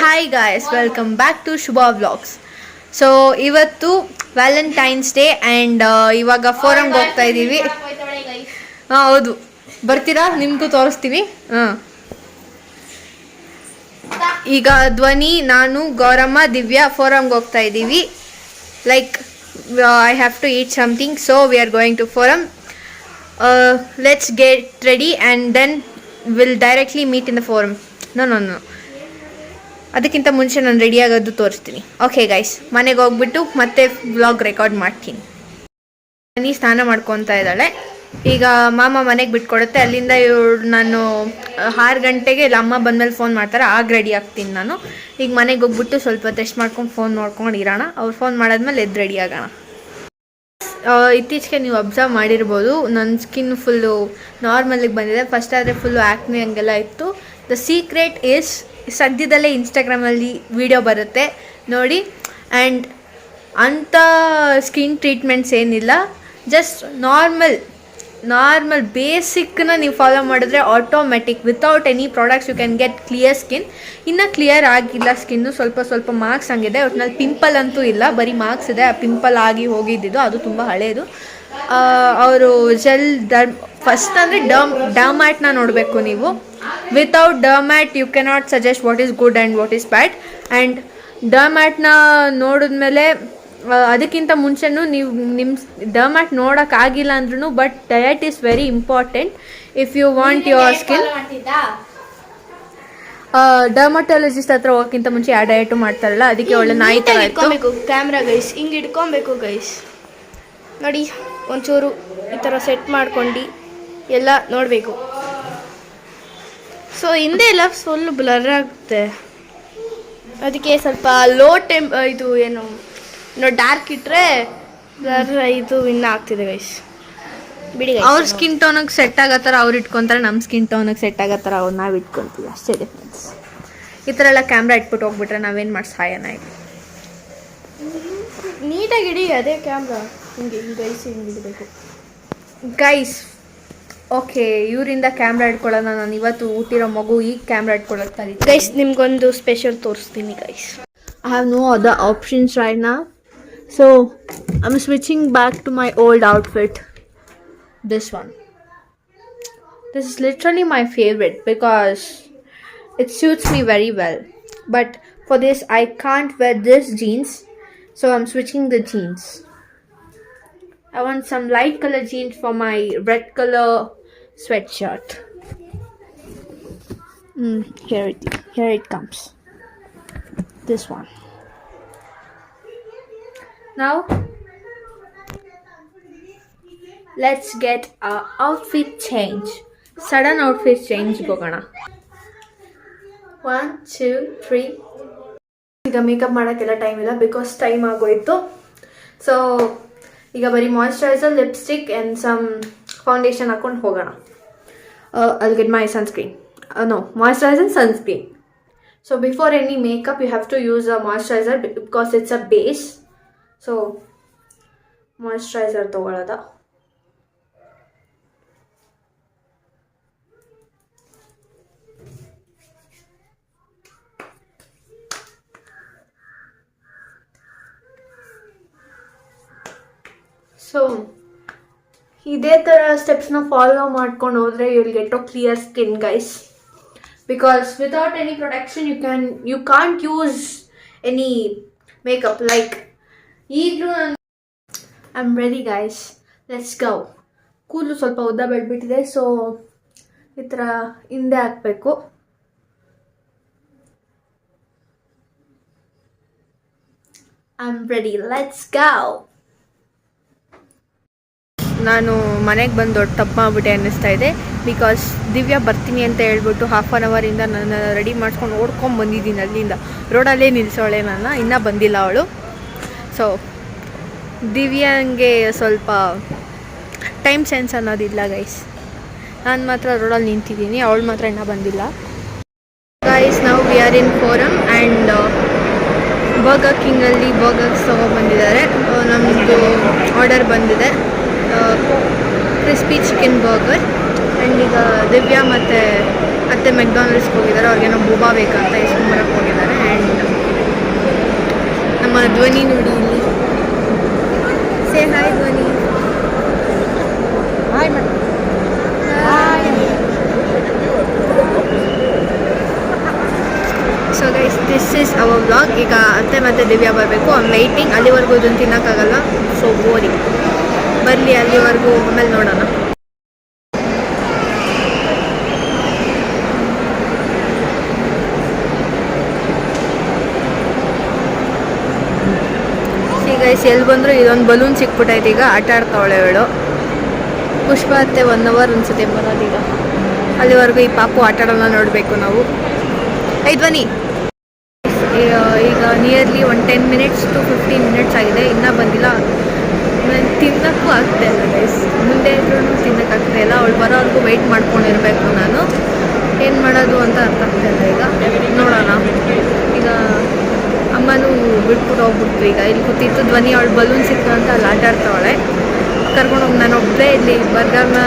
Hi guys, welcome back to Shubha vlogs. So ಇವತ್ತು Valentine's Day and ಇವಾಗ ಫೋರಮ್ಗೆ ಹೋಗ್ತಾ ಇದ್ದೀವಿ. ಹಾಂ ಹೌದು, ಬರ್ತೀರಾ? ನಿಮಗೂ ತೋರಿಸ್ತೀವಿ. ಹಾಂ, ಈಗ ಧ್ವನಿ, ನಾನು, ಗೌರಮ್ಮ, ದಿವ್ಯಾ ಫೋರಮ್ಗೆ ಹೋಗ್ತಾ ಇದ್ದೀವಿ. Like I have to eat something, so we are going to Forum. Let's get ready and then will directly meet in the Forum. No ಅದಕ್ಕಿಂತ ಮುಂಚೆ ನಾನು ರೆಡಿ ಆಗೋದು ತೋರಿಸ್ತೀನಿ. ಓಕೆ ಗೈಸ್, ಮನೆಗೆ ಹೋಗ್ಬಿಟ್ಟು ಮತ್ತೆ ವ್ಲಾಗ್ ರೆಕಾರ್ಡ್ ಮಾಡ್ತೀನಿ. ನೀ ಸ್ನಾನ ಮಾಡ್ಕೊತಾ ಇದ್ದಾಳೆ. ಈಗ ಮಾಮ ಮನೆಗೆ ಬಿಟ್ಕೊಡುತ್ತೆ. ಅಲ್ಲಿಂದ ನಾನು 6 ಗಂಟೆಗೆ ಇಲ್ಲ ಅಮ್ಮ ಬಂದಮೇಲೆ ಫೋನ್ ಮಾಡ್ತಾರೆ, ಆಗ ರೆಡಿ ಆಗ್ತೀನಿ ನಾನು. ಈಗ ಮನೆಗೆ ಹೋಗ್ಬಿಟ್ಟು ಸ್ವಲ್ಪ ಟೆಸ್ಟ್ ಮಾಡ್ಕೊಂಡು ಫೋನ್ ನೋಡ್ಕೊಂಡು ಇರೋಣ. ಅವ್ರು ಫೋನ್ ಮಾಡಾದ್ಮೇಲೆ ಎದ್ದು ರೆಡಿ ಆಗೋಣ. ಇತ್ತೀಚೆಗೆ ನೀವು ಅಬ್ಸರ್ವ್ ಮಾಡಿರ್ಬೋದು, ನನ್ನ ಸ್ಕಿನ್ ಫುಲ್ಲು ನಾರ್ಮಲಿಗೆ ಬಂದಿದೆ. ಫಸ್ಟ್ ಆದರೆ ಫುಲ್ಲು ಆ್ಯಕ್ನೆ ಹಂಗೆಲ್ಲ ಇತ್ತು. ದ ಸೀಕ್ರೆಟ್ ಈಸ್, ಸದ್ಯದಲ್ಲೇ ಇನ್ಸ್ಟಾಗ್ರಾಮಲ್ಲಿ ವಿಡಿಯೋ ಬರುತ್ತೆ ನೋಡಿ. ಆ್ಯಂಡ್ ಅಂಥ ಸ್ಕಿನ್ ಟ್ರೀಟ್ಮೆಂಟ್ಸ್ ಏನಿಲ್ಲ, ಜಸ್ಟ್ ನಾರ್ಮಲ್ ಬೇಸಿಕ್ನ ನೀವು ಫಾಲೋ ಮಾಡಿದ್ರೆ automatic without any products you can get clear skin. ಇನ್ನೂ ಕ್ಲಿಯರ್ ಆಗಿಲ್ಲ ಸ್ಕಿನ್ನು, ಸ್ವಲ್ಪ ಮಾರ್ಕ್ಸ್ ಹಂಗಿದೆ. ಒಟ್ಟಿನಲ್ಲಿ ಪಿಂಪಲ್ ಅಂತೂ ಇಲ್ಲ, ಬರೀ ಮಾರ್ಕ್ಸ್ ಇದೆ. ಆ ಪಿಂಪಲ್ ಆಗಿ ಹೋಗಿದ್ದಿದ್ದು, ಅದು ತುಂಬ ಹಳೆಯದು. ಅವರು ಫಸ್ಟ್ ಅಂದರೆ ಡರ್ಮ್ಯಾಟ್ನ ನೋಡಬೇಕು ನೀವು. Without dermat you cannot suggest what is good and what is bad. And ಡರ್ಮ್ಯಾಟ್ನ ನೋಡಿದ್ಮೇಲೆ ಅದಕ್ಕಿಂತ ಮುಂಚೆನೂ ನೀವು ನಿಮ್ಮ ಡರ್ಮ್ಯಾಟ್ ನೋಡೋಕ್ಕಾಗಿಲ್ಲ ಅಂದ್ರೂ, but diet is very important if you want your skin. Dermatologist ಹತ್ರ ಹೋಗೋಕ್ಕಿಂತ ಮುಂಚೆ ಯಾವ ಡಯಟು ಮಾಡ್ತಾರಲ್ಲ, ಅದಕ್ಕೆ ಒಳ್ಳೆ ನಾಯಿ ಥರ ಇಟ್ಕೊಬೇಕು. ಕ್ಯಾಮ್ರಾ ಗೈಸ್ ಹಿಂಗೆ ಇಟ್ಕೊಬೇಕು ಗೈಸ್, ನೋಡಿ ಒಂಚೂರು ಈ ಥರ ಸೆಟ್ ಮಾಡ್ಕೊಂಡು ಎಲ್ಲ ನೋಡಬೇಕು. ಸೊ ಹಿಂದೆ ಎಲ್ಲ ಫುಲ್ ಬ್ಲರ್ ಆಗುತ್ತೆ, ಅದಕ್ಕೆ ಸ್ವಲ್ಪ ಲೋ ಇದು ಏನು ಡಾರ್ಕ್ ಇಟ್ಟರೆ ಬ್ಲರ್ ಇದು ಇನ್ನೂ ಆಗ್ತಿದೆ ಗೈಸ್. ಬಿಡಿ, ಅವ್ರ ಸ್ಕಿನ್ ಟೋನಿಗೆ ಸೆಟ್ ಆಗೋ ಥರ ಅವ್ರು ಇಟ್ಕೊತಾರೆ, ನಮ್ಮ ಸ್ಕಿನ್ ಟೋನಿಗೆ ಸೆಟ್ ಆಗೋ ಥರ ಅವ್ರು ನಾವು ಇಟ್ಕೊತೀವಿ, ಅಷ್ಟೇ ಡಿಫ್ರೆನ್ಸ್. ಈ ಥರ ಎಲ್ಲ ಕ್ಯಾಮ್ರಾ ಇಟ್ಬಿಟ್ಟು ಹೋಗ್ಬಿಟ್ರೆ ನಾವೇನು ಮಾಡಿ ಸಹಾಯನ ಇದೆ. ನೀಟಾಗಿ ಇಡಿ ಅದೇ ಕ್ಯಾಮ್ರಾ, ಹಿಂಗೆ ಗೈಸ್ ಹಿಂಗೆ ಇಡಬೇಕು ಗೈಸ್. ಓಕೆ, ಇವರಿಂದ ಕ್ಯಾಮ್ರಾ ಇಟ್ಕೊಳ್ಳೋಣ. ನಾನು ಇವತ್ತು ಹುಟ್ಟಿರೋ ಮಗು ಈಗ ಕ್ಯಾಮ್ರಾ ಇಟ್ಕೊಳ್ಳೋಕೆ ಗೈಸ್. ನಿಮ್ಗೊಂದು ಸ್ಪೆಷಲ್ ತೋರಿಸ್ತೀನಿ guys. I have no other options right now, so I'm switching back to my old outfit. This one. This is literally my favorite because it suits me very well. But for this I can't wear this jeans, so I'm switching the jeans. I want some light color jeans for my red color sweatshirt. Here it comes. This one. Now let's get our outfit change. Sudden outfit change ಹೋಗೋಣ. 1 2 3. ಈಗ makeup ಮಾಡೋಕ್ಕೆಲ್ಲ time ಇಲ್ಲ, because time ಆಗೋಯ್ತು. So ಈಗ ಬರೀ moisturiser, lipstick and some foundation ಹಾಕೊಂಡು ಹೋಗೋಣ. I'll get my sunscreen. No, moisturizer and sunscreen. So before any makeup you have to use a moisturizer because it's a base. So moisturizer ತಗೊಳ್ಳೋದ. So ಇದೇ ಥರ ಸ್ಟೆಪ್ಸ್ನ follow ಮಾಡ್ಕೊಂಡು ಹೋದರೆ you will get a clear skin guys. Because without any protection you can't use any makeup. Like I'm ready guys, let's go. ಕೂದಲು ಸ್ವಲ್ಪ ಉದ್ದ ಬೆಳೆದ್ಬಿಟ್ಟಿದೆ, so ಈ ಥರ ಹಿಂದೆ ಹಾಕಬೇಕು. I'm ready, let's go. ನಾನು ಮನೆಗೆ ಬಂದು ದೊಡ್ಡ ತಪ್ಪು ಮಾಡಿಬಿಟ್ಟೆ ಅನ್ನಿಸ್ತಾ ಇದೆ. ಬಿಕಾಸ್ ದಿವ್ಯಾ ಬರ್ತೀನಿ ಅಂತ ಹೇಳ್ಬಿಟ್ಟು 1/2 ಅವರಿಂದ ನಾನು ರೆಡಿ ಮಾಡಿಸ್ಕೊಂಡು ಓಡ್ಕೊಂಡು ಬಂದಿದ್ದೀನಿ. ಅಲ್ಲಿಂದ ರೋಡಲ್ಲೇ ನಿಲ್ಲಿಸೋಳೆ, ಇನ್ನೂ ಬಂದಿಲ್ಲ ಅವಳು. ಸೊ ದಿವ್ಯಾಂಗೆ ಸ್ವಲ್ಪ ಟೈಮ್ ಸೆನ್ಸ್ ಅನ್ನೋದಿಲ್ಲ ಗೈಸ್. ನಾನು ಮಾತ್ರ ರೋಡಲ್ಲಿ ನಿಂತಿದ್ದೀನಿ, ಅವಳು ಮಾತ್ರ ಇನ್ನೂ ಬಂದಿಲ್ಲ ಗೈಸ್. ನಾವು we are in Forum and burger ಕಿಂಗಲ್ಲಿ ಬರ್ಗರ್ಸ್ ತೊಗೊಂಡ್ಬಂದಿದ್ದಾರೆ. ನಮ್ಮದು ಆರ್ಡರ್ ಬಂದಿದೆ, ಕ್ರಿಸ್ಪಿ ಚಿಕನ್ ಬರ್ಗರ್. ಆ್ಯಂಡ್ ಈಗ ದಿವ್ಯಾ ಮತ್ತು ಮೆಕ್ಡೊನಾಲ್ಡ್ಸ್ಗೆ ಹೋಗಿದ್ದಾರೆ, ಅವ್ರಿಗೇನೋ ಬೂಬಾ ಬೇಕಂತ ಇಸ್ಕೊಂಬರಕ್ಕೆ ಹೋಗಿದ್ದಾರೆ. ಆ್ಯಂಡ್ ಧ್ವನಿ ನೋಡಿ ಇಲ್ಲಿ. ಸೇ ಹಾಯ್ ಧ್ವನಿ. Hi madam. So guys this is our vlog. ಈಗ ಅತ್ತೆ ಮತ್ತು ದಿವ್ಯಾ ಬರಬೇಕು. I am waiting. ಅಲ್ಲಿವರೆಗೂ ಇದನ್ನು ತಿನ್ನೋಕ್ಕಾಗಲ್ಲ. So boring. ಬರಲಿ ಅಲ್ಲಿವರೆಗೂ, ಆಮೇಲೆ ನೋಡೋಣ. ಗೈಸ್ ಎಲ್ಲಿ ಬಂದರೂ ಇದೊಂದು ಬಲೂನ್ ಸಿಕ್ಬಿಟ್ಟೈತೆ. ಈಗ ಆಟ ಆಡ್ತಾವಳೆ ಅವಳು. ಪುಷ್ಪ ಅತ್ತೆ 1 ಅವರ್ ಅನ್ಸುತ್ತೆ ಬರೋದೀಗ. ಅಲ್ಲಿವರೆಗೂ ಈ ಪಾಪು ಆಟ ಆಡೋಣ ನೋಡಬೇಕು ನಾವು. ಧ್ವನಿ. ಈಗ ನಿಯರ್ಲಿ 10 ಮಿನಿಟ್ಸ್ ಟು 15 ಮಿನಿಟ್ಸ್ ಆಗಿದೆ, ಇನ್ನೂ ಬಂದಿಲ್ಲ. ನಾನು ತಿನ್ನೋಕ್ಕೂ ಆಗ್ತಾ ಇಲ್ಲ ಗೈಸ್. ಮುಂದೆ ಇದ್ರೂ ತಿನ್ನೋಕ್ಕಾಗ್ತಾ ಇಲ್ಲ. ಅವಳು ಬರೋವರೆಗೂ ವೆಯ್ಟ್ ಮಾಡ್ಕೊಂಡಿರ್ಬೇಕು ನಾನು. ಏನು ಮಾಡೋದು ಅಂತ ಅರ್ಥ ಆಗ್ತಾಯಿಲ್ಲ. ಈಗ ನೋಡೋಣ. ಈಗ ಅಮ್ಮನೂ ಬಿಟ್ಬಿಟ್ಟು ಹೋಗ್ಬಿಟ್ರು. ಈಗ ಇಲ್ಲಿ ಕೂತಿತ್ತು ಧ್ವನಿ. ಅವಳು ಬಲೂನ್ ಸಿಕ್ತು ಅಂತ ಅಲ್ಲಿ ಆಟ ಆಡ್ತಾವಳೆ. ಕರ್ಕೊಂಡೋಗಿ ನಾನು ಒಬ್ಬಳೇ ಇಲ್ಲಿ ಬರ್ಗರ್ನ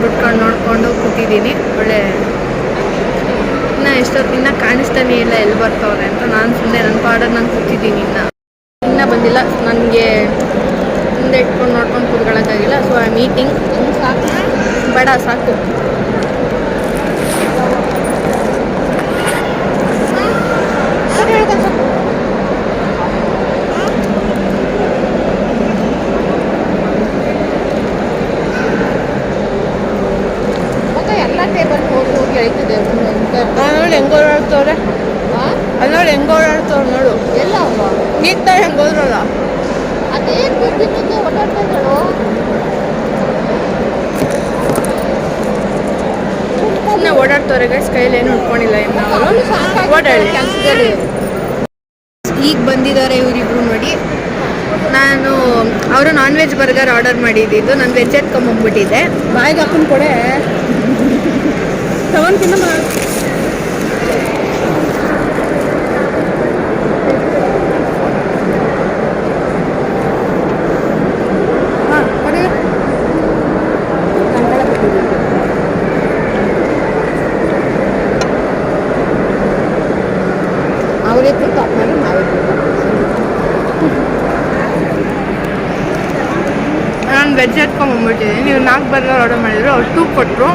ಬಿಟ್ಕೊಂಡು ನೋಡ್ಕೊಂಡು ಕೂತಿದ್ದೀನಿ. ಒಳ್ಳೆ ಇನ್ನು ಎಷ್ಟೊತ್ತಿನ ಕಾಣಿಸ್ತಾನೆ ಇಲ್ಲ ಎಲ್ಲಿ ಬರ್ತಾವ್ರೆ ಅಂತ. ನಾನು ಸುಮ್ಮನೆ ನನ್ನ ಪಾಡಲ್ಲಿ ನಾನು ಕೂತಿದ್ದೀನಿ. ಇನ್ನೂ ಬಂದಿಲ್ಲ. ನನಗೆ ಮುಂದೆ ಇಟ್ಕೊಂಡು ನೋಡ್ಕೊಂಡು ಕೂತ್ಕೊಳ್ಳೋಕ್ಕಾಗಿಲ್ಲ. So I meeting. ಸಾಕು ಬೇಡ, ಸಾಕು. ಎಲ್ಲ ಟೇಬಲ್ ಹೋಗಿ ಹೋಗಿ ಆಯ್ತದೆ. ನೋಡಿ ಹೆಂಗೆ ಓಡಾಡ್ತವ್ರೆ. ಅಲ್ಲಿ ನೋಡಿ ಹೆಂಗೆ ಓಡಾಡ್ತವ್ರು ನೋಡು. ಎಲ್ಲ ಅವ ನೀತ ಹೆಂಗೆ ಹೋದ್ರಲ್ಲ. ಅದೇನು ಬಿದ್ದಿದ್ದಕ್ಕೆ ಓಡಾಡ್ತಾ ಇದ್ದಾಳು. ಸುಮ್ಮನೆ ಓಡಾಡ್ತವ್ರೆ ಗೈಸ್. ಕೈಯಲ್ಲಿ ಏನು ಉಟ್ಕೊಂಡಿಲ್ಲ ಇನ್ನು ಅವರು. ಓಡಾಡಿ ಕೆಲಸದಲ್ಲಿ ಈಗ ಬಂದಿದ್ದಾರೆ ಇವರಿಬ್ರು ನೋಡಿ. ಅವರು ನಾನ್ ವೆಜ್ ಬರ್ಗರ್ ಆರ್ಡರ್ ಮಾಡಿದ್ದು. ನಾನು ವೆಜ್ ಎತ್ಕೊಂಬಂದ್ಬಿಟ್ಟಿದ್ದೆ. ಬಾಯಿಗೆ ಹಾಕೊಂಡು ಕೊಡೆ ತಗೊಂಡ್ಕಿನ್ನ ಅವರೇ ಟಾಪ್ ಮಾಡಿ ನಾವೇ ನಾನು ವೆಜ್ ಎತ್ಕೊಂಬಂದ್ಬಿಟ್ಟಿದ್ದೀನಿ. ನೀವು 4 ಬರ್ಗರ್ ಆರ್ಡರ್ ಮಾಡಿದ್ರು. ಅವ್ರು 2 ಕೊಟ್ಟರು.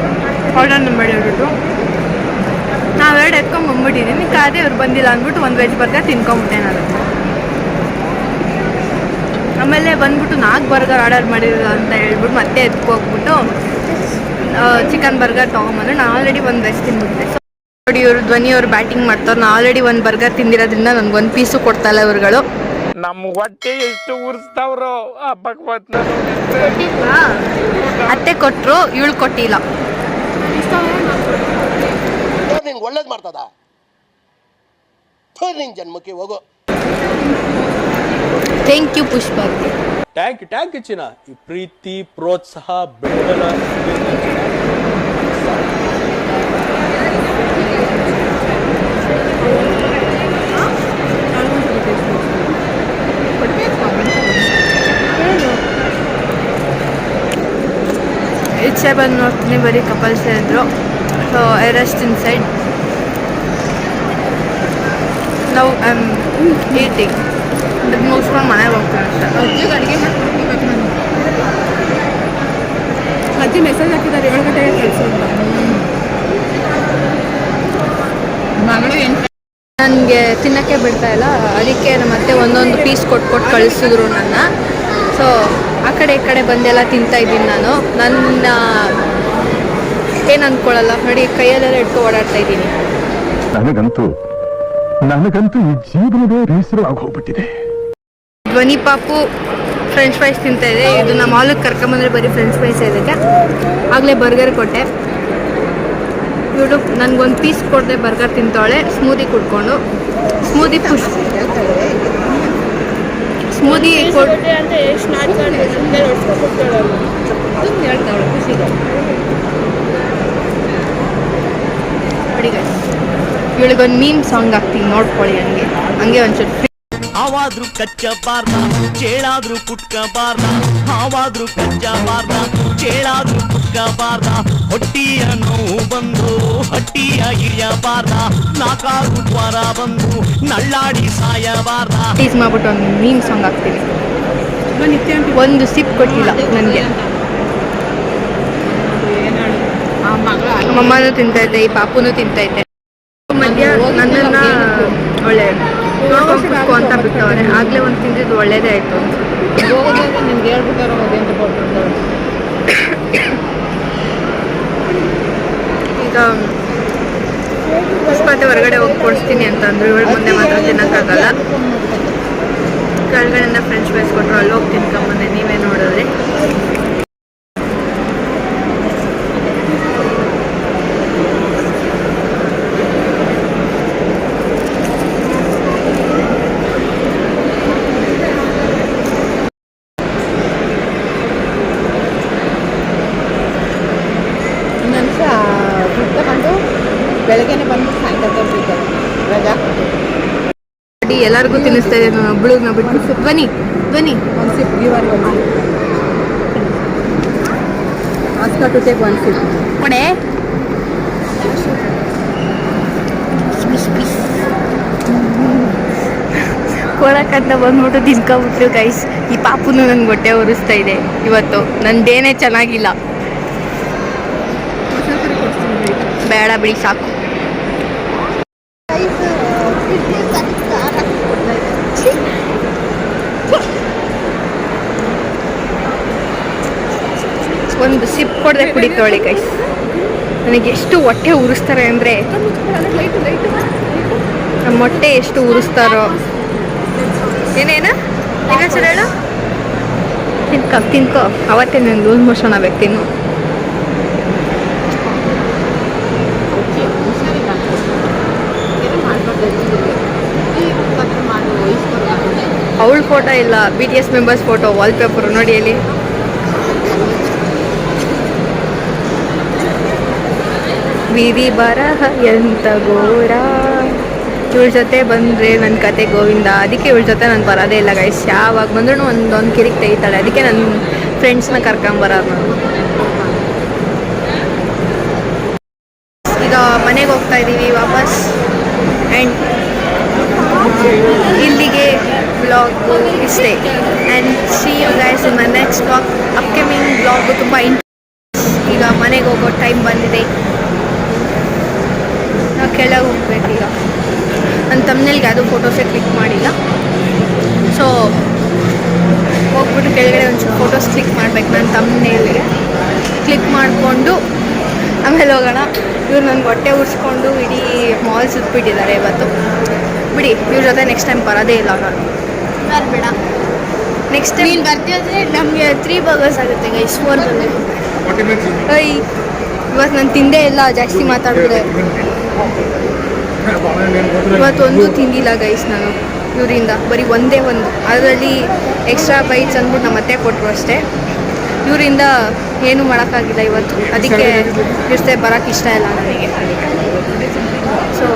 ಆರ್ಡರ್ ನಂಬರ್ ಹೇಳ್ಬಿಟ್ಟು ನಾವು 2 ಎತ್ಕೊಂಬಂದ್ಬಿಟ್ಟಿದ್ದೀನಿ. ಕಾದೇ ಇವ್ರು ಬಂದಿಲ್ಲ ಅಂದ್ಬಿಟ್ಟು ಒಂದು ವೆಜ್ ಬರ್ಗರ್ ತಿನ್ಕೊಂಬಿಟ್ಟೆ ನಾನು. ಆಮೇಲೆ ಬಂದ್ಬಿಟ್ಟು 4 ಬರ್ಗರ್ ಆರ್ಡರ್ ಮಾಡಿದ್ರು ಅಂತ ಹೇಳ್ಬಿಟ್ಟು ಮತ್ತೆ ಎತ್ಕೋಗ್ಬಿಟ್ಟು ಚಿಕನ್ ಬರ್ಗರ್ ತೊಗೊಂಬಂದ್ರೆ ನಾನು ಆಲ್ರೆಡಿ ಒಂದು ವೆಜ್ ತಿಂದ್ಬಿಟ್ಟೆ. ಸೊ ನೋಡಿ ಇವರು ಧ್ವನಿಯವರು ಬ್ಯಾಟಿಂಗ್ ಮಾಡ್ತಾರೆ. ನಾನು ಆಲ್ರೆಡಿ ಒಂದು ಬರ್ಗರ್ ತಿಂದಿರೋದ್ರಿಂದ ನನಗೊಂದು ಪೀಸು ಕೊಡ್ತಾಯಿಲ್ಲ ಇವ್ರುಗಳು. ನಮ್ಮ ಹೊಟ್ಟೆ ಎಷ್ಟು ಉರ್ಸ್ತಾವ್ರೋ ಭಗವತ್. ಅತ್ತೆ ಕೊಟ್ಟರು, ಇವಳು ಕೊಟ್ಟಿಲ್ಲ. ನಿಂಗೆ ಒಳ್ಳೇದು ಮಾಡ್ತದ ನಿನ್ ಜನ್ಮಕ್ಕೆ ಹೋಗೋ. Thank you Pushpa. ಟ್ಯಾಂಕ್ ಚಿನ್ನ. ಈ ಪ್ರೀತಿ ಪ್ರೋತ್ಸಾಹ ಬೆಂಬಲ ಈಚೆ ಬಂದು ನೋಡ್ತೀನಿ ಬರೀ ಕಪಲ್ಸ್ ಇದ್ರು. So I rest in side. ನಾವು ಐ ಆಮ್ ಈಟಿಂಗ್. ಅದು ಮುಗಿಸ್ಕೊಂಡು ಮನೆಗೆ ಹೋಗ್ತೀನಿ ಅಷ್ಟೇ. ಅಜ್ಜಿಗೆ ಅಡುಗೆ ಮಾಡ್ಕೊಡ್ಬೇಕು. ನಾನು ಅಜ್ಜಿ ಮೆಸೇಜ್ ಹಾಕಿದ್ದಾರೆ 7 ಗಂಟೆಗೆ ಕಳಿಸು ಅಂತ. ಮಗಳು ನನಗೆ ತಿನ್ನೋಕ್ಕೆ ಬಿಡ್ತಾ ಇಲ್ಲ. ಅದಕ್ಕೆ ನಮ್ಮ ಅತ್ತೆ ಒಂದೊಂದು ಪೀಸ್ ಕೊಟ್ಟು ಕಳಿಸಿದ್ರು ನನ್ನ. ಸೊ ಆ ಕಡೆ ಈ ಕಡೆ ಬಂದೆಲ್ಲ ತಿಂತಾಯಿದ್ದೀನಿ ನಾನು. ನನ್ನ ಏನು ಅಂದ್ಕೊಳ್ಳಲ್ಲ ನೋಡಿ. ಕೈಯಲ್ಲೆಲ್ಲ ಇಟ್ಕೊಂಡು ಓಡಾಡ್ತಾ ಇದ್ದೀನಿ. ನನಗಂತೂ ಈ ಜೀವನವೇ ಬೇಸರವಾಗಿ ಹೋಗ್ಬಿಟ್ಟಿದೆ. ಧ್ವನಿ ಪಾಪು ಫ್ರೆಂಚ್ ಫ್ರೈಸ್ ತಿಂತಾ ಇದೆ. ಇದು ನಮ್ಮ ಹಾಲಿಗೆ ಕರ್ಕೊಂಬಂದ್ರೆ ಬರೀ ಫ್ರೆಂಚ್ ಫ್ರೈಸ್ ಇದಕ್ಕೆ. ಆಗಲೇ ಬರ್ಗರ್ ಕೊಟ್ಟೆ. ಇವಳು ನನಗೊಂದು ಪೀಸ್ ಕೊಡದೆ ಬರ್ಗರ್ ತಿಂತಾಳೆ. ಸ್ಮೂದಿ ಕುಡ್ಕೊಂಡು ಸ್ಮೂದಿ ಕೊಟ್ಟೆ ಅಂತ ಎಷ್ಟು ನಾಡ್ಕೊಂಡು ಸುಮ್ಮನೆ ಹೊಡ್ಸ್ಕೊಬಿಡ್ತಾಳೆ. ಸುಮ್ಮನೆ ಹೇಳ್ತಾವಳು ಖುಷಿಗೆ. ಇವಳಿಗೊಂದು ಮೀಮ್ ಸಾಂಗ್ ಹಾಕ್ತೀನಿ ನೋಡ್ಕೊಳ್ಳಿ. ಹಂಗೆ ಒಂಚೂರು. ಹಾವಾದ್ರೂ ಕಚ್ಚ ಬಾರ್ನ, ಚೇಳಾದ್ರೂ ಕುಟ್ಕ ಬಾರ್ನ. ಹಾವಾದ್ರೂ ಕಚ್ಚ ಬಾರ್ನ, ಚೇಳಾದ್ರೂ ಕುಟ್ಕ ಬಾರ್ನ. ಹೊಟ್ಟಿಯ ನೋವು ಬಂದು ಹಟ್ಟಿಯ ಇಳಿಯ ಬಾರ್ನ. ನಾಕಾರು ಜ್ವರ ಬಂದು ನಳ್ಳಾಡಿ ಸಾಯಬಾರ್ದ ಟೀಸ್ ಮಾಡ್ಬಿಟ್ಟು ಒಂದು ಮೀಮ್ ಸಾಂಗ್ ಹಾಕ್ತೀನಿ. ಒಂದು ಸಿಪ್ ಕೊಟ್ಟಿಲ್ಲ ನನಗೆ. ನಮ್ಮಮ್ಮನೂ ತಿಂತೈತೆ, ಈ ಪಾಪುನೂ ತಿಂತೈತೆ. ಮಧ್ಯ ನನ್ನನ್ನ ಒಳ್ಳೆ ನೋಡ್ಕೊಂಡು ಕುತ್ಕೋ ಅಂತ ಬಿಟ್ಟವ್ರೆ. ಆಗ್ಲೇ ಒಂದು ತಿಂದಿದ್ದು ಒಳ್ಳೇದೇ ಆಯ್ತು ಈಗ ಪುಷ್ಪತೆ ಹೊರಗಡೆ ಹೋಗಿ ಕೊಡಿಸ್ತೀನಿ ಅಂತಂದ್ರು. ಇವಳು ಮುಂದೆ ಮಾತ್ರ ತಿನ್ನೋಕ್ಕಾಗಲ್ಲ. ಕೆಳಗಡೆಯಿಂದ ಫ್ರೆಂಚ್ ಫ್ರೈಸ್ ಕೊಟ್ಟರು, ಅಲ್ಲಿ ಹೋಗಿ ತಿನ್ಕೊಂಬಂದೆ. ನೀವೇ ನೋಡಿದ್ರೆ ಬೆಳಗ್ಗೆನೆ ಬಂದು ಸಾಯಂಕಾಲ ರಜಾ ಎಲ್ಲರಿಗೂ ತಿನ್ನಿಸ್ತಾ ಇದೆ. ನಾನು ಒಬ್ಳಿಗೆ ನಾವು ಬಿಟ್ಟು ಧ್ವನಿ ಒಂದು ಸಿಪ್ ಗಿವರ್ ಆಸ್ಕಾ ಟು ಟೇಕ್ ಒಂದು ಸಿಪ್ ಕೊಡೆ. ಕೊಡಕ್ಕಂತ ಬಂದ್ಬಿಟ್ಟು ತಿನ್ಕೊಬಿಟ್ರು ಗೈಸ್. ಈ ಪಾಪುನು ನನ್ಗೆ ಹೊಟ್ಟೆ ಉರಿಸ್ತಾ ಇದೆ ಇವತ್ತು. ನಂದೇನೇ ಚೆನ್ನಾಗಿಲ್ಲ. ಬೇಡ ಬಿಡಿ ಸಾಕು. ಒಂದು ಸಿಪ್ ಕೊಡದೆ ಕುಡಿತೋಳಿ ಗೈಸ್. ನನಗೆ ಎಷ್ಟು ಹೊಟ್ಟೆ ಉರಿಸ್ತಾರೆ ಅಂದರೆ, ನಮ್ಮ ಹೊಟ್ಟೆ ಎಷ್ಟು ಉರಿಸ್ತಾರೋ. ಏನೇನ ಇನ್ನೊಂದ್ಸಲ ಹೇಳು. ತಿನ್ಕೋ ಅವತ್ತೇ ನಾನು ಲೂಸ್ ಮೋಷನ್ ಆಗ್ಬೇಕು. ತಿನ್ನು. ಅವಳ ಫೋಟೋ ಇಲ್ಲ, BTS ಮೆಂಬರ್ಸ್ ಫೋಟೋ ವಾಲ್ಪೇಪರ್ ನೋಡಿ ಅಲ್ಲಿ. ಬೀದಿ ಬರಹ ಎಂತ ಘೋರ. ಇವಳ ಜೊತೆ ಬಂದರೆ ನನ್ನ ಕತೆ ಗೋವಿಂದ. ಅದಕ್ಕೆ ಇವಳ ಜೊತೆ ನಾನು ಬರೋದೇ ಇಲ್ಲ ಗೈಸ್. ಯಾವಾಗ ಬಂದ್ರೂ ಒಂದು ಕಿರಿಕ್ ತೆಗಿತಾಳೆ. ಅದಕ್ಕೆ ನನ್ನ ಫ್ರೆಂಡ್ಸ್ನ ಕರ್ಕೊಂಬರೋದು ನಾನು. ಈಗ ಮನೆಗೆ ಹೋಗ್ತಾ ಇದ್ದೀವಿ ವಾಪಸ್. ಆ್ಯಂಡ್ ಇಲ್ಲಿಗೆ ವ್ಲಾಗು ಇಷ್ಟೇ. And see you guys in my next vlog. Upcoming vlog ತುಂಬ ಈಗ ಮನೆಗೆ ಹೋಗೋ ಟೈಮ್ ಬಂದಿದೆ. ನಾವು ಕೆಳಗೆ ಹೋಗ್ಬೇಕೀಗ. ನನ್ನ ತಮ್ಮನೇಲಿಗೆ ಯಾವುದೂ ಫೋಟೋಸೇ ಕ್ಲಿಕ್ ಮಾಡಿಲ್ಲ. ಸೊ ಹೋಗ್ಬಿಟ್ಟು ಕೆಳಗಡೆ ಒಂಚೂರು ಫೋಟೋಸ್ ಕ್ಲಿಕ್ ಮಾಡ್ಬೇಕು. ನನ್ನ ತಮ್ಮನೇಲಿಗೆ ಕ್ಲಿಕ್ ಮಾಡಿಕೊಂಡು ಆಮೇಲೆ ಹೋಗೋಣ. ಇವ್ರು ನನಗೆ ಹೊಟ್ಟೆ ಉರಿಸ್ಕೊಂಡು ಇಡೀ ಮಾಲ್ ಸುತ್ತಬಿಟ್ಟಿದ್ದಾರೆ ಇವತ್ತು. ಬಿಡಿ, ಇವ್ರ ಜೊತೆ ನೆಕ್ಸ್ಟ್ ಟೈಮ್ ಬರೋದೇ ಇಲ್ಲ ನಾನು. ಬೇಡ, ನೆಕ್ಸ್ಟ್ ಟೈಮ್ ನೀನು ಬರ್ತಿದ್ರೆ ನಮಗೆ 3 ಬರ್ಗರ್ಸ್ ಆಗುತ್ತೆ ಗೈಸ್. 4 ಬರ್ಗರ್. ಇವತ್ತು ನಾನು ತಿಂದೇ ಇಲ್ಲ, ಜಾಸ್ತಿ ಮಾತಾಡಿದ್ರೆ. ಇವತ್ತೊಂದು ತಿಂದಿಲ್ಲ ಗೈಸ್ ನಾನು ಇವರಿಂದ. ಬರೀ ಒಂದೇ ಒಂದು, ಅದರಲ್ಲಿ ಎಕ್ಸ್ಟ್ರಾ ಬೈಟ್ಸ್ ಅಂದ್ಬಿಟ್ಟು ನಮ್ಮ ಅತ್ತೆ ಕೊಟ್ಟರು ಅಷ್ಟೇ. ಇವರಿಂದ ಏನೂ ಮಾಡೋಕ್ಕಾಗಿಲ್ಲ ಇವತ್ತು. ಅದಕ್ಕೆ ಇಷ್ಟೇ ಬರೋಕ್ಕೆ ಇಷ್ಟ ಇಲ್ಲ ನನಗೆ. ಸೊ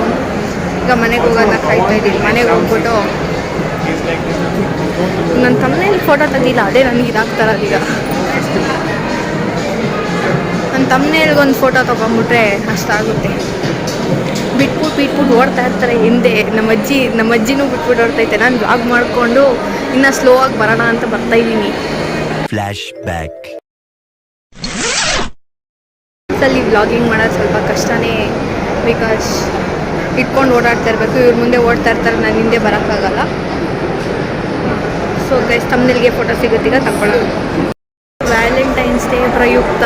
ಈಗ ಮನೆಗೆ ಹೋಗೋದನ್ನ ಕಾಯ್ತಾ ಇದ್ದೀನಿ. ಮನೆಗೆ ಹೋಗ್ಬಿಟ್ಟು ನನ್ನ ತಮ್ಮನೇಲಿ ಫೋಟೋ ತೆಗಿಲ್ಲ, ಅದೇ ನನಗೆ ಇದಾಗ್ತಾರದೀಗ. ನನ್ನ ತಮ್ಮನೇಲಿಗೊಂದು ಫೋಟೋ ತೊಗೊಂಬಿಟ್ರೆ ಅಷ್ಟಾಗುತ್ತೆ. ಬಿಟ್ಬಿಟ್ಟು ಓಡ್ತಾ ಇರ್ತಾರೆ ಹಿಂದೆ. ನಮ್ಮ ಅಜ್ಜಿನೂ ಬಿಟ್ಬಿಟ್ಟು ಓಡ್ತೈತೆ. ನಾನು ಬ್ಲಾಗ್ ಮಾಡಿಕೊಂಡು ಇನ್ನೂ ಸ್ಲೋ ಆಗಿ ಬರೋಣ ಅಂತ ಬರ್ತಾಯಿದ್ದೀನಿ. Flashback. ಅಲ್ಲಿ ವ್ಲಾಗಿಂಗ್ ಮಾಡೋದು ಸ್ವಲ್ಪ ಕಷ್ಟನೇ. ಬಿಕಾಸ್ ಇಟ್ಕೊಂಡು ಓಡಾಡ್ತಾ ಇರಬೇಕು. ಇವ್ರ ಮುಂದೆ ಓಡ್ತಾ ಇರ್ತಾರೆ, ನಾನು ಹಿಂದೆ ಬರೋಕ್ಕಾಗಲ್ಲ. ಸೊ ಗೈಸ್, ತಮ್ಮನಿಗೆ ಫೋಟೋ ಸಿಗುತ್ತೀಗ ತಗೊಳ್ಳೋಣ. ವ್ಯಾಲೆಂಟೈನ್ಸ್ ಡೇ ಪ್ರಯುಕ್ತ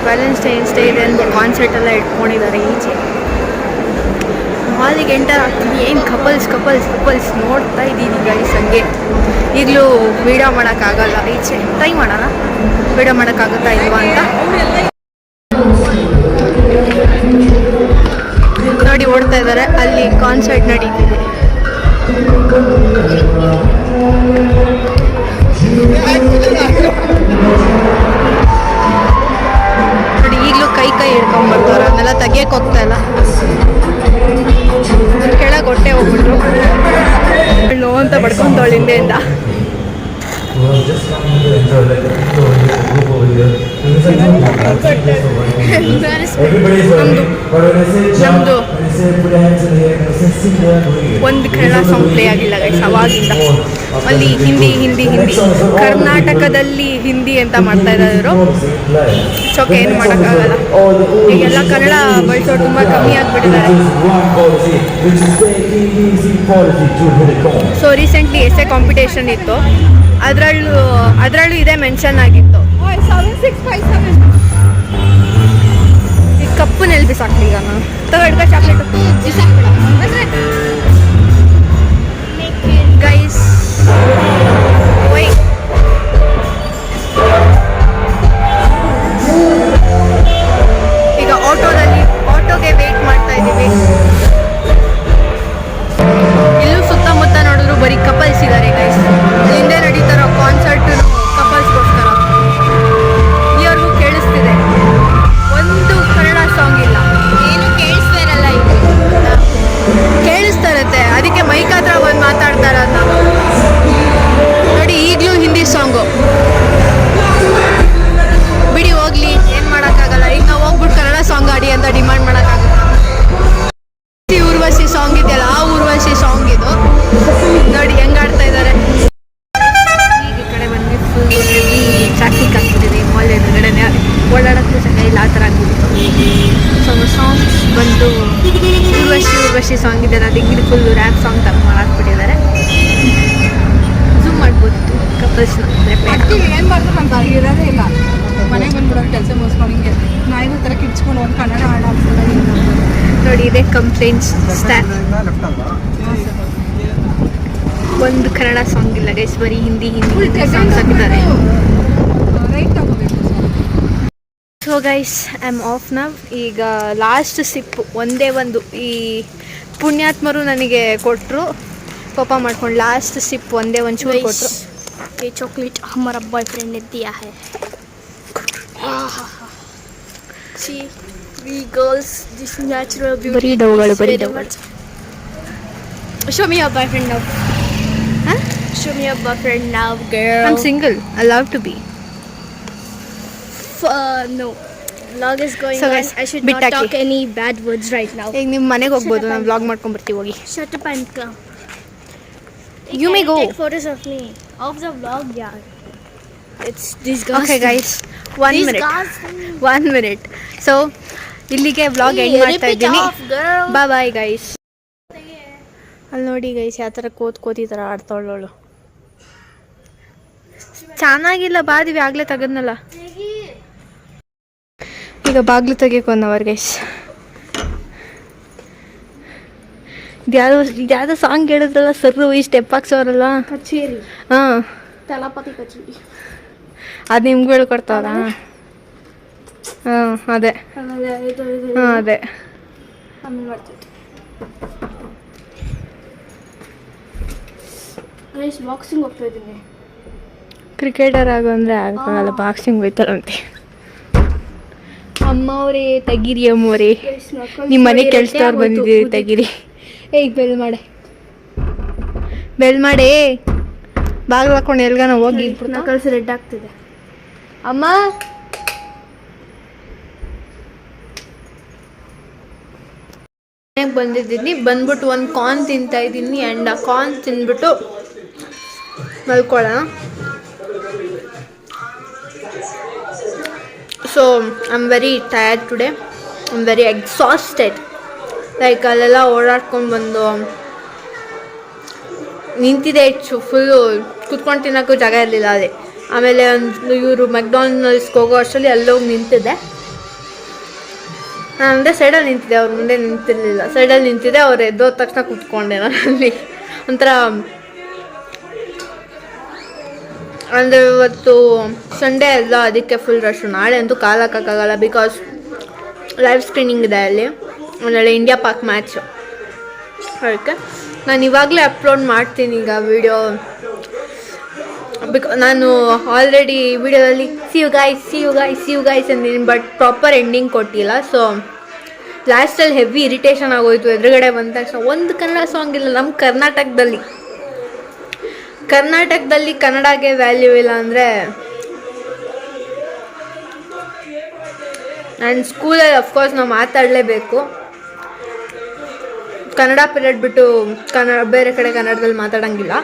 ವ್ಯಾಲೆಂಟೈನ್ಸ್ ಡೇ ಇದೆ ಅಂದ್ಬಿಟ್ಟು ಕಾನ್ಸರ್ಟ್ ಎಲ್ಲ ಇಟ್ಕೊಂಡಿದ್ದಾರೆ ಈಚೆ. ಮಾಲಿಗೆ ಎಂಟರ್ ಆಗ್ತೀನಿ. ಏನು ಕಪಲ್ಸ್ ನೋಡ್ತಾ ಇದ್ದೀನಿ ಗೈಸ್. ಹಂಗೆ ಈಗಲೂ ವೀಡಿಯೋ ಮಾಡೋಕ್ಕಾಗಲ್ಲ. ಈಚೆ ಟ್ರೈ ಮಾಡೋಣ, ವೀಡಿಯೋ ಮಾಡೋಕ್ಕಾಗುತ್ತಾ ಇಲ್ವಾ ಅಂತ. ನೋಡಿ ಓಡ್ತಾ ಇದ್ದಾರೆ. ಅಲ್ಲಿ ಕಾನ್ಸರ್ಟ್ ನಡೀತಿದೆ. ನೋಡಿ ಈಗಲೂ ಕೈ ಹಿಡ್ಕೊಂಡ್ಬರ್ತಾರೆ. ಅದನ್ನೆಲ್ಲ ತೆಗಿಯಕ್ಕೆ ಹೋಗ್ತಾ ಇಲ್ಲ. ಕೆಳಗೆ ಹೊಟ್ಟೆ ಹೋಗ್ಬಿಟ್ರು. ನೋ ಅಂತ ಬಡ್ಕೊಂತವಳು ಹಿಂದೆಯಿಂದ. ನಮ್ಮದು ಒಂದು ಕನ್ನಡ ಸಾಂಗ್ ಪ್ಲೇ ಆಗಿಲ್ಲ ಗೈಸ್ ಅವಾಗಿಂದ. ಅಲ್ಲಿ ಹಿಂದಿ ಕರ್ನಾಟಕದಲ್ಲಿ ಹಿಂದಿ ಅಂತ ಮಾಡ್ತಾ ಇದ್ದಾರೆ. ಚೊಕ್ಕೆ ಏನು ಮಾಡೋಕ್ಕಾಗಲ್ಲ. ಈಗೆಲ್ಲ ಕನ್ನಡ ಬಳಸೋರು ತುಂಬ ಕಮ್ಮಿ ಆಗಿಬಿಟ್ಟಿದ್ದಾರೆ. ಸೊ ರೀಸೆಂಟ್ಲಿ ಎಸ್ಸೆ ಕಾಂಪಿಟೇಷನ್ ಇತ್ತು, ಅದರಲ್ಲೂ ಇದೇ ಮೆನ್ಷನ್ ಆಗಿತ್ತು. ಈ ಕಪ್ಪು ನೆಲ್ಬಿಸಾಕ್ಲಿ ಈಗ ನಾನು ತಗೊಳ್ಕ ಚಾಕ್ಲೇಟು ಗೈಸ್. ಈಗ ಆಟೋಗೆ ವೇಟ್ ಮಾಡ್ತಾ ಇದ್ದೀವಿ. ಇಲ್ಲೂ ಸುತ್ತಮುತ್ತ ನೋಡಿದ್ರು ಬರೀ ಕಪಲ್ಸ್ ಇದ್ದಾರೆ ಗೈಸ್. ಹಿಂದೆ ನಡೀತಾರೋ ಕಾನ್ಸರ್ಟು ಕಪಲ್ಸ್ಗೋಸ್ಕರ. ಇವ್ರಿಗೂ ಕೇಳಿಸ್ತಿದೆ, ಒಂದು ಕನ್ನಡ ಸಾಂಗ್ ಇಲ್ಲ. ಏನು ಕೇಳಿಸ್ತಾ ಇರಲ್ಲ, ಕೇಳಿಸ್ತಾ ಇರುತ್ತೆ, ಅದಕ್ಕೆ ಮೈಕ್ ಹತ್ರ ಬಂದು ಮಾತಾಡ್ತಾರಲ್ಲ ನೋಡಿ. ಈಗಲೂ ಹಿಂದಿ ಸಾಂಗು ಬಿಡಿ ಹೋಗ್ಲಿ, ಏನು ಮಾಡೋಕ್ಕಾಗಲ್ಲ. ಈಗ ನಾವು ಹೋಗ್ಬಿಟ್ಟು ಕನ್ನಡ ಸಾಂಗ್ ಆಡಿ ಅಂತ ಡಿಮಾಂಡ್ ಮಾಡೋಕ್ಕಾಗಲ್ಲ. ಊರ್ವಶಿ ಸಾಂಗ್ ಇದೆಯಲ್ಲ, ಆ ಊರ್ವಶಿ ಸಾಂಗ್ ಇದು ನೋಡಿ ಹೆಂಗ್ ಆಡ್ತಾ ಇದ್ದಾರೆ. ಈಗ ಈ ಕಡೆ ಬಂದ್ವಿ, ಫುಲ್ ಹೆವಿ ಟ್ರಾಫಿಕ್ ಆಗ್ತಿದ್ದೀವಿ. ಮಾಲ್ ಎದುರುಗಡೆನೆ ಓಡಾಡೋಕ್ಕೂ ಸಹ ಇಲ್ಲ, ಆ ಥರ ಆಗ್ಬಿಟ್ಟು. ಸೊ ಸಾಂಗ್ಸ್ ಬಂದು ಊರ್ವಶಿ ಸಾಂಗ್ ಇದೆ, ಅದಕ್ಕೆ ಫುಲ್ ರ್ಯಾಪ್ ಸಾಂಗ್ ತರ ಮಾಡಾಕ್ಬಿಟ್ಟಿದ್ದಾರೆ. ಝೂಮ್ ಮಾಡ್ಬೋದಿತ್ತು ಕಪಲ್ಸ್ನ. ಏನು ಮಾಡ್ತಾರೆ ಅಂತ ಇರೋದೇ ಇಲ್ಲ. ಮನೆಗೆ ಬಂದ್ಬಿಡೋದು ಕೆಲಸ ಮುಗಿಸ್ಕೊಂಡು ಹಿಂಗೆ ನಾಯಿನ ಥರ ಕಿಡ್ಸ್ಕೊಂಡು ಒಂದು ಕನ್ನಡ ಹಾಡಾಡ್ಸಲ್ಲ. ನೋಡಿ ಇದೆ ಕಂಪ್ಲೇಂಟ್ಸ್ ಸ್ಟಾಫ್. ಒಂದು ಕನ್ನಡ ಸಾಂಗ್ ಇಲ್ಲ ಗೈಸ್, ಬರೀ ಹಿಂದಿ ಸಾಂಗ್ಸ್ ಹಾಕಿದ್ದಾರೆ. ರೈಟ್ ತಗೋಬೇಕು. So guys I am off now. ಈಗ ಲಾಸ್ಟ್ ಸಿಪ್ ಒಂದೇ ಒಂದು ಈ ಪುಣ್ಯಾತ್ಮರು ನನಗೆ ಕೊಟ್ಟರು, ಕೋಪ ಮಾಡ್ಕೊಂಡು ಲಾಸ್ಟ್ ಸಿಪ್ ಒಂದೇ ಒಂಚೂರು ಕೊಟ್ಟರು. ये चॉकलेट हमारा बॉयफ्रेंड ने दिया है. See, we girls, this natural beauty. बड़ी डवगड़. Show me your boyfriend now. Huh? Show me your boyfriend now, girl. I'm single. I love to be. No. Vlog is going on. I should not talk any bad words right now. ಈಗ ನಿಮ್ಮ ಮನೆಗೆ ಹೋಗ್ಬೋದು, ನಾನು vlog ಮಾಡ್ಕೊಂಡು ಬರ್ತೀವಿ. ಹೋಗಿ. Shut up and come. You may go. Take photos of me. Of the vlog, yeah. It's disgusting. Okay guys, 1 minute. So ಇಲ್ಲಿಗೆ vlog end ಮಾಡ್ತಾ ಇದ್ದೀನಿ. Bye guys. ಅಲ್ಲಿ ನೋಡಿ ಗೈಸ್ ಯಾವ ಥರ ಕೋತಿ ಥರ ಆಡ್ತಾವಳು. ಚೆನ್ನಾಗಿಲ್ಲ, ಬಾದಿವಿ ಆಗಲೇ ತೆಗೆದ್ನಲ್ಲ. ಈಗ ಬಾಗ್ಲು ತೆಗಿಯಕ್ಕೆ 1 hour ಗೈಸ್. ಇದ್ಯಾವುದೋ ಸಾಂಗ್ ಹೇಳಿದ್ರಲ್ಲ ಸರ್ರು, ಈ ಸ್ಟೆಪ್ ಹಾಕ್ಸೋರಲ್ಲ ಕಚೇರಿ. ಹಾಂ, ತಲಪತಿ ಕಚೇರಿ. ಅದು ನಿಮ್ಗೆ ಹೇಳ್ಕೊಡ್ತಾರ? ಹಾಂ ಅದೇ, ಹಾಂ ಅದೇ. ಆಮೇಲೆ ಮಾಡ್ತೈತೆ ಗೈಸ್. ಬಾಕ್ಸಿಂಗ್ ಹೋಗ್ತಾ ಇದ್ದೀನಿ. ಕ್ರಿಕೆಟರ್ ಆಗೋ ಅಂದರೆ ಆಗಲ್ಲ, ಬಾಕ್ಸಿಂಗ್ ಹೋಯ್ತಾರಂತೆ. ಅಮ್ಮವ್ರೇ ತೆಗೀರಿ, ಅಮ್ಮವ್ರೇ ನಿಮ್ಮ ಮನೆ ಕೆಲ್ಸದವ್ರು ಬಂದಿದ್ದೀರಿ, ತೆಗೀರಿ. ಈಗ ಬೆಲ್ ಮಾಡಿ ಬಾಗಿಲು ಹಾಕೊಂಡು ಎಲ್ಗಾನ ಹೋಗಿ ಕಳಿಸಿ. ರೆಡ್ ಆಗ್ತಿದೆ ಅಮ್ಮ. ಮನೆಗೆ ಬಂದಿದ್ದೀನಿ, ಬಂದ್ಬಿಟ್ಟು ಒಂದು ಕಾರ್ನ್ ತಿಂತಾ ಇದ್ದೀನಿ. ಆ್ಯಂಡ್ ಆ ಕಾರ್ನ್ ತಿಂದ್ಬಿಟ್ಟು ಮಲ್ಕೊಳ್ಳೋಣ. So I am very tired today. I am very exhausted. Like ಅಲ್ಲೆಲ್ಲ ಓಡಾಡ್ಕೊಂಡು ಬಂದು ನಿಂತಿದೆ, ಫುಲ್ಲು ಕುತ್ಕೊಂಡು ತಿನ್ನೋಕ್ಕೂ ಜಾಗ ಇರಲಿಲ್ಲ ಅದೇ. ಆಮೇಲೆ ಒಂದು ಇವರು ಮೆಕ್ಡಾನಲ್ಡ್ಸ್ಗೆ ಹೋಗೋ ಅಷ್ಟರಲ್ಲಿ ಅಲ್ಲೋಗಿ ನಿಂತಿದ್ದೆ. ನಾನು ಒಂದೇ ಸೈಡಲ್ಲಿ ನಿಂತಿದ್ದೆ, ಅವ್ರ ಮುಂದೆ ನಿಂತಿರಲಿಲ್ಲ. ಸೈಡಲ್ಲಿ ನಿಂತಿದ್ದೆ, ಅವ್ರು ಎದ್ದೋದ ತಕ್ಷಣ ಕೂತ್ಕೊಂಡೆ ನಾನಲ್ಲಿ. ಒಂಥರ ಅಂದರೆ ಇವತ್ತು ಸಂಡೇ ಅಲ್ಲ, ಅದಕ್ಕೆ ಫುಲ್ ರಶ್. ನಾಳೆ ಅಂತೂ ಕಾಲು ಹಾಕೋಕ್ಕಾಗಲ್ಲ, ಬಿಕಾಸ್ ಲೈವ್ ಸ್ಕ್ರೀನಿಂಗ್ ಇದೆ ಅಲ್ಲಿ. ನಾಳೆ ಇಂಡಿಯಾ ಪಾಕ್ ಮ್ಯಾಚು. ಅದಕ್ಕೆ ನಾನು ಇವಾಗಲೇ ಅಪ್ಲೋಡ್ ಮಾಡ್ತೀನಿ ಈಗ ವಿಡಿಯೋ. ನಾನು ಆಲ್ರೆಡಿ ವಿಡಿಯೋದಲ್ಲಿ ಸಿ ಯು ಗೈಸ್ ಅಂದಿದ್ದೀನಿ, ಬಟ್ ಪ್ರಾಪರ್ ಎಂಡಿಂಗ್ ಕೊಟ್ಟಿಲ್ಲ. ಸೊ ಲಾಸ್ಟಲ್ಲಿ ಹೆವಿ ಇರಿಟೇಷನ್ ಆಗೋಯ್ತು. ಎದುರುಗಡೆ ಬಂದ ತಕ್ಷಣ ಒಂದು ಕನ್ನಡ ಸಾಂಗ್ ಇಲ್ಲ ನಮ್ಮ ಕರ್ನಾಟಕದಲ್ಲಿ. ಕರ್ನಾಟಕದಲ್ಲಿ ಕನ್ನಡಗೆ ವ್ಯಾಲ್ಯೂ ಇಲ್ಲ ಅಂದರೆ, ಆ್ಯಂಡ್ ಸ್ಕೂಲಲ್ಲಿ ಅಫ್ಕೋರ್ಸ್ ನಾವು ಮಾತಾಡಲೇಬೇಕು. ಕನ್ನಡ ಪೀರಿಯಡ್ ಬಿಟ್ಟು ಬೇರೆ ಕಡೆ ಕನ್ನಡದಲ್ಲಿ ಮಾತಾಡೋಂಗಿಲ್ಲ.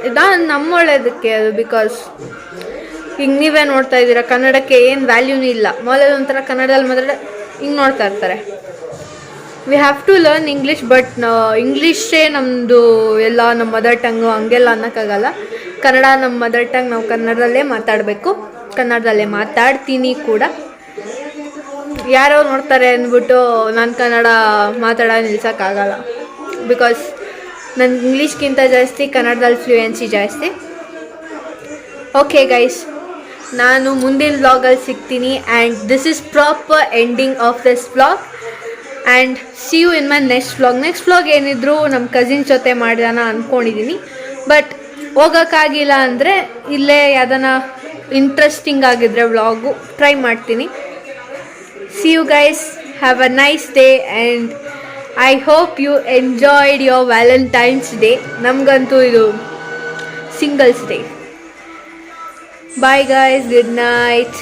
ಇದು ನಮ್ಮ ಒಳ್ಳೇದಕ್ಕೆ ಅದು. ಬಿಕಾಸ್ ಈಗ ನೀವೇ ನೋಡ್ತಾ ಇದ್ದೀರಾ, ಕನ್ನಡಕ್ಕೆ ಏನು ವ್ಯಾಲ್ಯೂನೂ ಇಲ್ಲ. ಮೊದಲಲ್ಲಿ ಒಂಥರ ಕನ್ನಡದಲ್ಲಿ ಮಾತಾಡ ಹಿಂಗೆ ನೋಡ್ತಾ ಇರ್ತಾರೆ. We have to learn English, but ಇಂಗ್ಲೀಷೇ ನಮ್ಮದು ಎಲ್ಲ ನಮ್ಮ ಮದರ್ ಟಂಗು ಹಂಗೆಲ್ಲ ಅನ್ನೋಕ್ಕಾಗಲ್ಲ. ಕನ್ನಡ ನಮ್ಮ ಮದರ್ ಟಂಗ್, ನಾವು ಕನ್ನಡದಲ್ಲೇ ಮಾತಾಡಬೇಕು. ಕನ್ನಡದಲ್ಲೇ ಮಾತಾಡ್ತೀನಿ ಕೂಡ. ಯಾರೋ ನೋಡ್ತಾರೆ ಅಂದ್ಬಿಟ್ಟು ನಾನು ಕನ್ನಡ ಮಾತಾಡೋದು ನಿಲ್ಸೋಕ್ಕಾಗಲ್ಲ. ಬಿಕಾಸ್ ನನ್ನ ಇಂಗ್ಲೀಷ್ಗಿಂತ ಜಾಸ್ತಿ ಕನ್ನಡದಲ್ಲಿ ಫ್ಲೂಯೆನ್ಸಿ ಜಾಸ್ತಿ. ಓಕೆ ಗೈಸ್, ನಾನು ಮುಂದಿನ ವ್ಲಾಗಲ್ಲಿ ಸಿಗ್ತೀನಿ. And this is proper ending of this vlog. And see you in my next vlog. Next vlog ಏನಿದ್ರು ನಮ್ಮ ಕಸಿನ್ಸ್ ಜೊತೆ ಮಾಡೋಣ ಅಂದ್ಕೊಂಡಿದ್ದೀನಿ. ಬಟ್ ಹೋಗೋಕ್ಕಾಗಿಲ್ಲ ಅಂದರೆ ಇಲ್ಲೇ ಯಾವ್ದಾನ ಇಂಟ್ರೆಸ್ಟಿಂಗ್ ಆಗಿದ್ದರೆ ವ್ಲಾಗು ಟ್ರೈ ಮಾಡ್ತೀನಿ. See you guys. Have a nice day and I hope you enjoyed your Valentine's Day. ನಮಗಂತೂ ಇದು Singles Day. Bye guys. Good night.